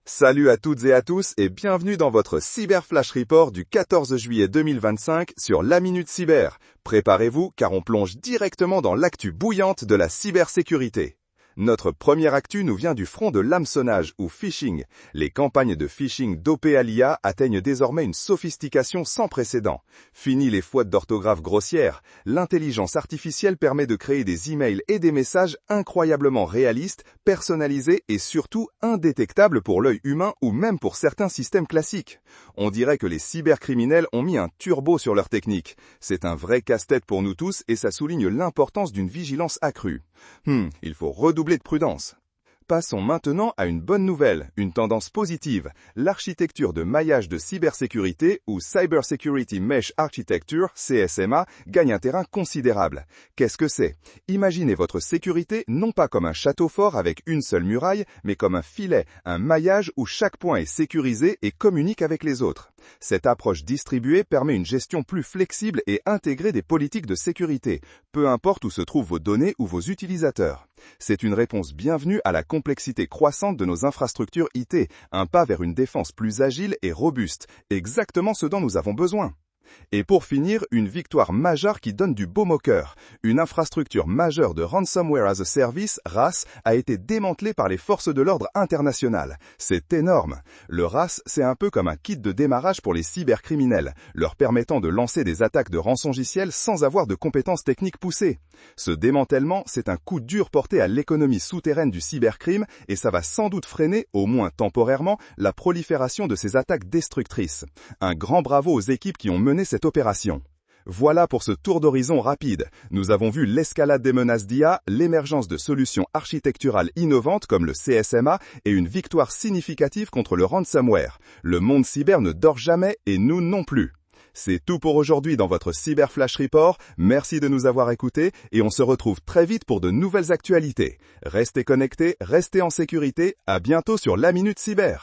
Salut à toutes et à tous et bienvenue dans votre Cyber Flash Report du 14 juillet 2025 sur la Minute Cyber. Préparez-vous car on plonge directement dans l'actu bouillante de la cybersécurité. Notre première actu nous vient du front de l'hameçonnage ou phishing. Les campagnes de phishing dopées à l'IA atteignent désormais une sophistication sans précédent. Fini les fautes d'orthographe grossières, l'intelligence artificielle permet de créer des emails et des messages incroyablement réalistes, personnalisés et surtout indétectables pour l'œil humain ou même pour certains systèmes classiques. On dirait que les cybercriminels ont mis un turbo sur leur technique. C'est un vrai casse-tête pour nous tous et ça souligne l'importance d'une vigilance accrue. Il faut redoubler de prudence. Passons maintenant à une bonne nouvelle, une tendance positive. L'architecture de maillage de cybersécurité ou Cyber Security Mesh Architecture, CSMA, gagne un terrain considérable. Qu'est-ce que c'est? Imaginez votre sécurité non pas comme un château fort avec une seule muraille, mais comme un filet, un maillage où chaque point est sécurisé et communique avec les autres. Cette approche distribuée permet une gestion plus flexible et intégrée des politiques de sécurité, peu importe où se trouvent vos données ou vos utilisateurs. C'est une réponse bienvenue à la complexité croissante de nos infrastructures IT, un pas vers une défense plus agile et robuste, exactement ce dont nous avons besoin. Et pour finir, une victoire majeure qui donne du baume au cœur. Une infrastructure majeure de Ransomware as a Service, RAS, a été démantelée par les forces de l'ordre internationales. C'est énorme. Le RAS, c'est un peu comme un kit de démarrage pour les cybercriminels, leur permettant de lancer des attaques de rançongiciel sans avoir de compétences techniques poussées. Ce démantèlement, c'est un coup dur porté à l'économie souterraine du cybercrime et ça va sans doute freiner, au moins temporairement, la prolifération de ces attaques destructrices. Un grand bravo aux équipes qui ont mené cette opération. Voilà pour ce tour d'horizon rapide. Nous avons vu l'escalade des menaces d'IA, l'émergence de solutions architecturales innovantes comme le CSMA et une victoire significative contre le ransomware. Le monde cyber ne dort jamais et nous non plus. C'est tout pour aujourd'hui dans votre Cyber Flash Report. Merci de nous avoir écoutés et on se retrouve très vite pour de nouvelles actualités. Restez connectés, restez en sécurité. À bientôt sur la Minute Cyber.